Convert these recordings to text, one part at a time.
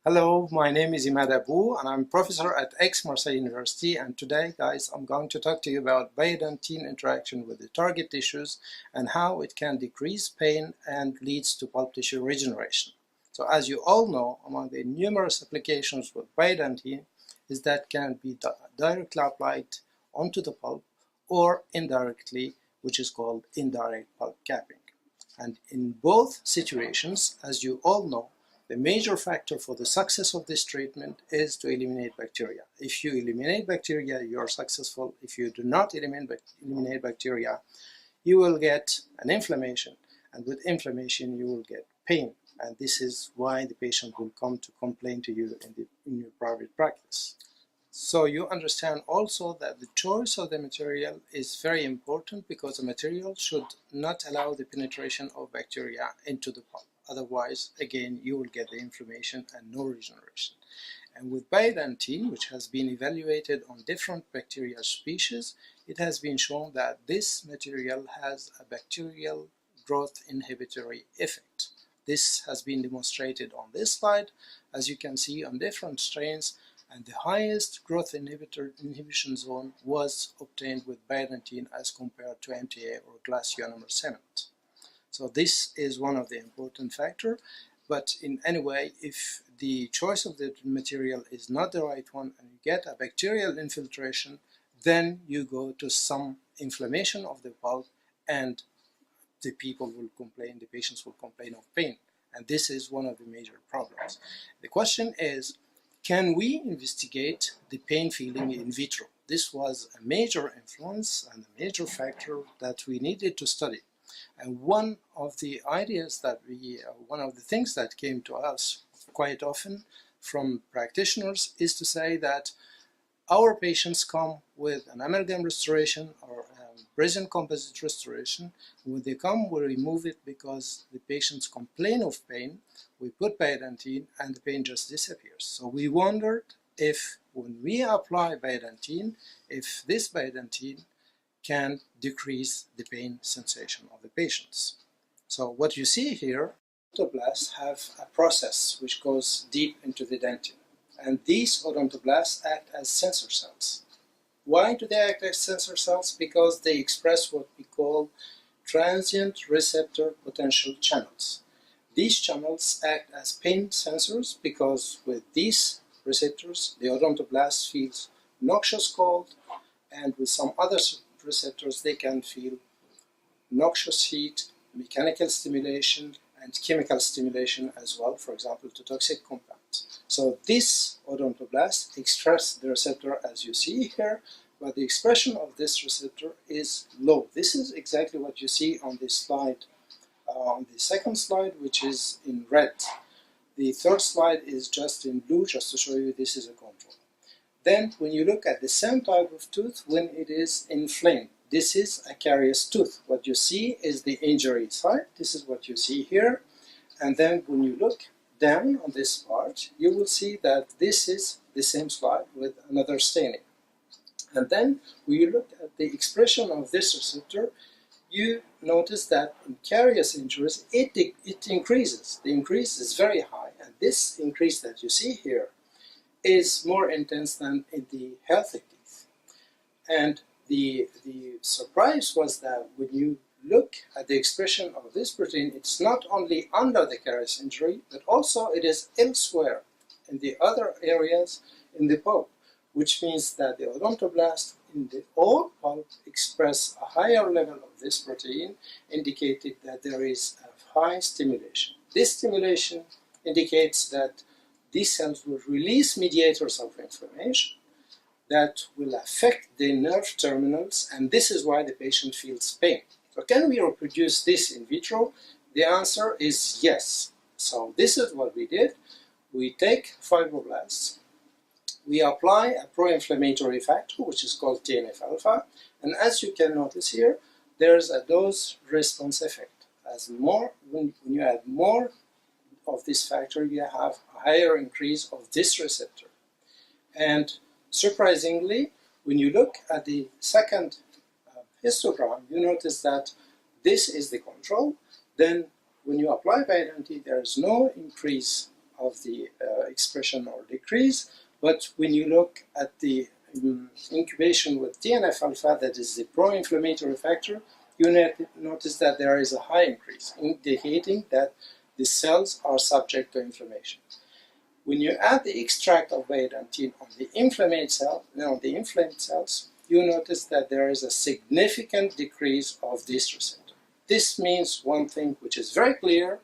Hello, my name is Imad Abu and I'm professor at Aix-Marseille University, and today, guys, I'm going to talk to you about biodentine interaction with the target tissues and how it can decrease pain and leads to pulp tissue regeneration. So as you all know, among the numerous applications with biodentine is that can be directly applied onto the pulp or indirectly, which is called indirect pulp capping. And in both situations, as you all know, the major factor for the success of this treatment is to eliminate bacteria. If you eliminate bacteria, you are successful. If you do not eliminate bacteria, you will get an inflammation. And with inflammation, you will get pain. And this is why the patient will come to complain to you in your private practice. So you understand also that the choice of the material is very important, because the material should not allow the penetration of bacteria into the pulp. Otherwise, again, you will get the inflammation and no regeneration. And with biodentine, which has been evaluated on different bacterial species, it has been shown that this material has a bacterial growth inhibitory effect. This has been demonstrated on this slide, as you can see on different strains, and the highest growth inhibition zone was obtained with biodentine as compared to MTA or glass ionomer cement. So this is one of the important factors, but in any way, if the choice of the material is not the right one and you get a bacterial infiltration, then you go to some inflammation of the pulp and the people will complain, the patients will complain of pain. And this is one of the major problems. The question is, can we investigate the pain feeling in vitro? This was a major influence and a major factor that we needed to study. And one of the ideas that one of the things that came to us quite often from practitioners is to say that our patients come with an amalgam restoration or resin composite restoration. When they come, we remove it because the patients complain of pain. We put biodentine and the pain just disappears. So we wondered if when we apply biodentine, if this biodentine can decrease the pain sensation of the patients. So what you see here, odontoblasts have a process which goes deep into the dentin. And these odontoblasts act as sensor cells. Why do they act as sensor cells? Because they express what we call transient receptor potential channels. These channels act as pain sensors because with these receptors, the odontoblast feels noxious cold, and with some other receptors, they can feel noxious heat, mechanical stimulation, and chemical stimulation as well, for example, to toxic compounds. So this odontoblast express the receptor as you see here, but the expression of this receptor is low. This is exactly what you see on this slide, on the second slide, which is in red. The third slide is just in blue, just to show you this is a control. Then when you look at the same type of tooth when it is inflamed, this is a carious tooth. What you see is the injury side. This is what you see here. And then when you look down on this part, you will see that this is the same slide with another staining. And then when you look at the expression of this receptor, you notice that in carious injuries, it increases. The increase is very high, and this increase that you see here is more intense than in the healthy teeth. And the surprise was that when you look at the expression of this protein, it's not only under the carious injury, but also it is elsewhere in the other areas in the pulp, which means that the odontoblasts in the old pulp express a higher level of this protein, indicating that there is a high stimulation. This stimulation indicates that these cells will release mediators of inflammation that will affect the nerve terminals, and this is why the patient feels pain. So can we reproduce this in vitro? The answer is yes. So this is what we did. We take fibroblasts, we apply a pro-inflammatory factor, which is called TNF-alpha, and as you can notice here, there's a dose-response effect. When you add more of this factor, you have a higher increase of this receptor. And surprisingly, when you look at the second histogram, you notice that this is the control. Then when you apply biodentine, there is no increase of the expression or decrease, but when you look at the incubation with TNF-alpha, that is the pro-inflammatory factor, you notice that there is a high increase, indicating that the cells are subject to inflammation. When you add the extract of biodentine on the inflamed cells, you notice that there is a significant decrease of this receptor. This means one thing which is very clear: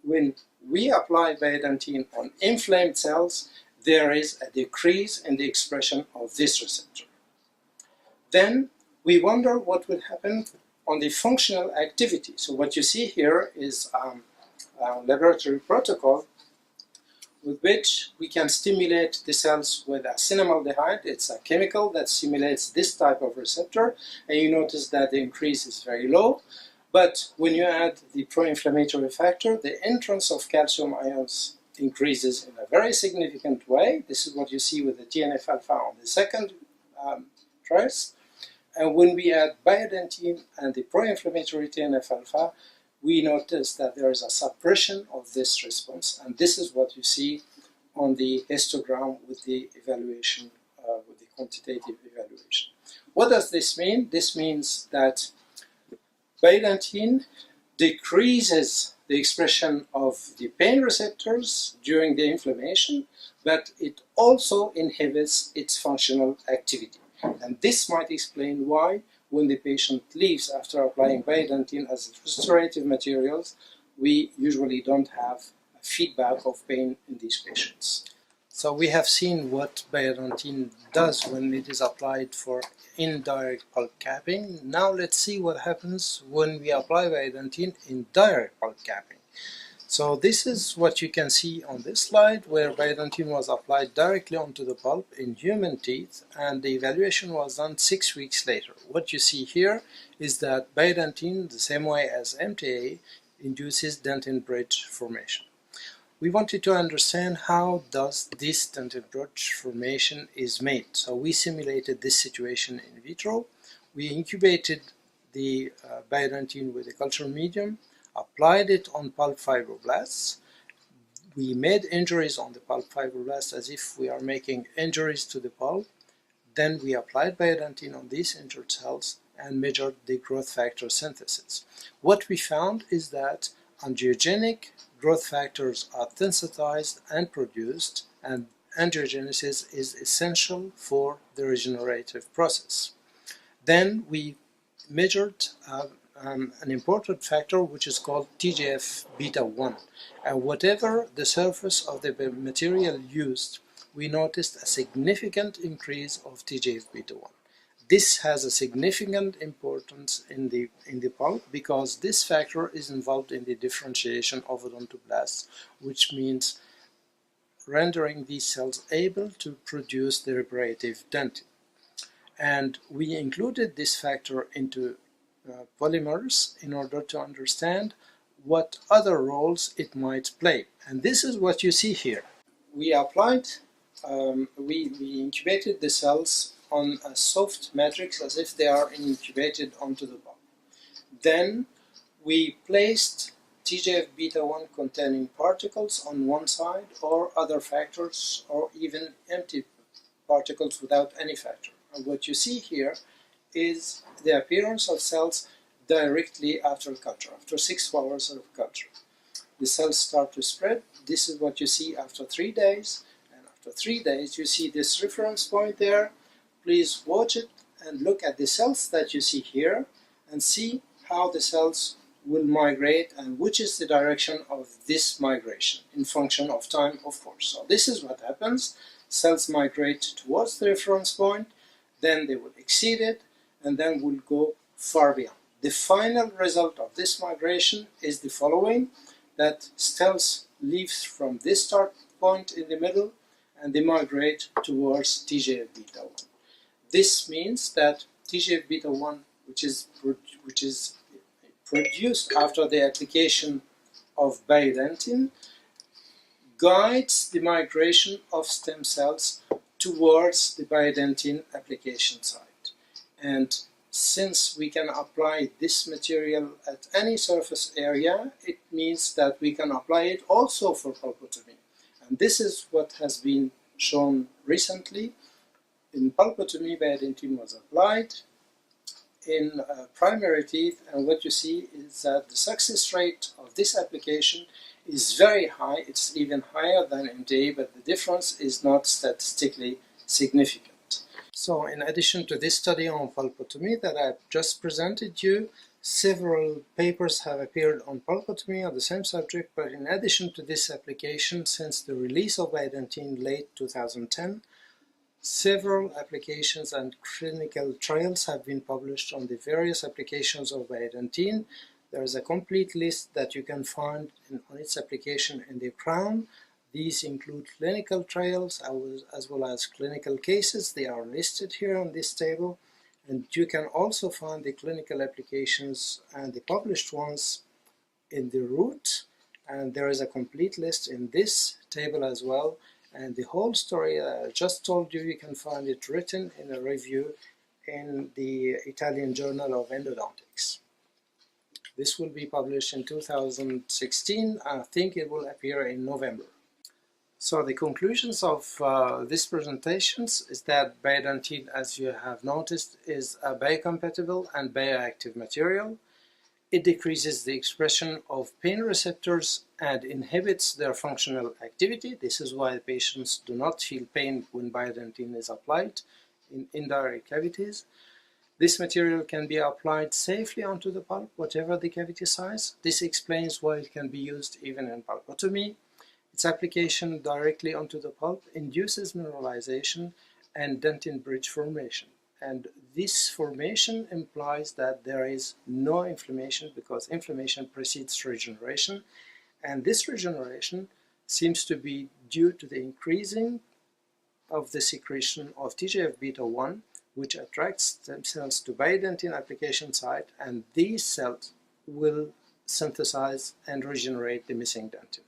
when we apply biodentine on inflamed cells, there is a decrease in the expression of this receptor. Then we wonder what will happen on the functional activity. So what you see here is a laboratory protocol with which we can stimulate the cells with a cinnamaldehyde. It's a chemical that stimulates this type of receptor, and you notice that the increase is very low. But when you add the pro-inflammatory factor, the entrance of calcium ions increases in a very significant way. This is what you see with the TNF-alpha on the second trace. And when we add biodentine and the pro-inflammatory TNF-alpha, we notice that there is a suppression of this response, and this is what you see on the histogram with the evaluation, with the quantitative evaluation. What does this mean? This means that biodentine decreases the expression of the pain receptors during the inflammation, but it also inhibits its functional activity. And this might explain why, when the patient leaves after applying biodentine as restorative materials, we usually don't have a feedback of pain in these patients. So we have seen what biodentine does when it is applied for indirect pulp capping. Now let's see what happens when we apply biodentine in direct pulp capping. So this is what you can see on this slide, where biodentine was applied directly onto the pulp in human teeth, and the evaluation was done 6 weeks later. What you see here is that biodentine, the same way as MTA, induces dentin bridge formation. We wanted to understand how does this dentin bridge formation is made. So we simulated this situation in vitro. We incubated the biodentine with a culture medium, applied it on pulp fibroblasts. We made injuries on the pulp fibroblasts as if we are making injuries to the pulp. Then we applied biodentine on these injured cells and measured the growth factor synthesis. What we found is that angiogenic growth factors are sensitized and produced, and angiogenesis is essential for the regenerative process. Then we measured an important factor which is called TGF-beta1, and whatever the surface of the material used, we noticed a significant increase of TGF-beta1. This has a significant importance in the pulp because this factor is involved in the differentiation of odontoblasts, which means rendering these cells able to produce the reparative dentin. And we included this factor into polymers in order to understand what other roles it might play. And this is what you see here. We applied, we incubated the cells on a soft matrix as if they are incubated onto the pulp. Then we placed TGF-beta1 containing particles on one side, or other factors, or even empty particles without any factor. And what you see here is the appearance of cells directly after culture, after 6 hours of culture. The cells start to spread. This is what you see after 3 days, and after 3 days you see this reference point there. Please watch it and look at the cells that you see here and see how the cells will migrate and which is the direction of this migration in function of time, of course. So this is what happens. Cells migrate towards the reference point, then they will exceed it, and then will go far beyond. The final result of this migration is the following, that cells leave from this start point in the middle and they migrate towards TGF-beta1. This means that TGF-beta1, which is produced after the application of biodentine, guides the migration of stem cells towards the biodentine application site. And since we can apply this material at any surface area, it means that we can apply it also for pulpotomy. And this is what has been shown recently. In pulpotomy, Biodentine was applied in primary teeth, and what you see is that the success rate of this application is very high. It's even higher than MDA, but the difference is not statistically significant. So in addition to this study on pulpotomy that I've just presented you, several papers have appeared on pulpotomy on the same subject, but in addition to this application, since the release of Biodentine late 2010, several applications and clinical trials have been published on the various applications of Biodentine. There is a complete list that you can find on its application in the crown. These include clinical trials as well as clinical cases. They are listed here on this table. And you can also find the clinical applications and the published ones in the root. And there is a complete list in this table as well. And the whole story I just told you, you can find it written in a review in the Italian Journal of Endodontics. This will be published in 2016. I think it will appear in November. So the conclusions of this presentations is that Biodentine, as you have noticed, is a biocompatible and bioactive material. It decreases the expression of pain receptors and inhibits their functional activity. This is why patients do not feel pain when Biodentine is applied in indirect cavities. This material can be applied safely onto the pulp, whatever the cavity size. This explains why it can be used even in pulpotomy. Its application directly onto the pulp induces mineralization and dentin bridge formation. And this formation implies that there is no inflammation, because inflammation precedes regeneration. And this regeneration seems to be due to the increasing of the secretion of TGF-beta1, which attracts stem cells to Biodentine application site, and these cells will synthesize and regenerate the missing dentin.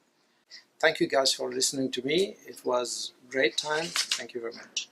Thank you guys for listening to me. It was a great time. Thank you very much.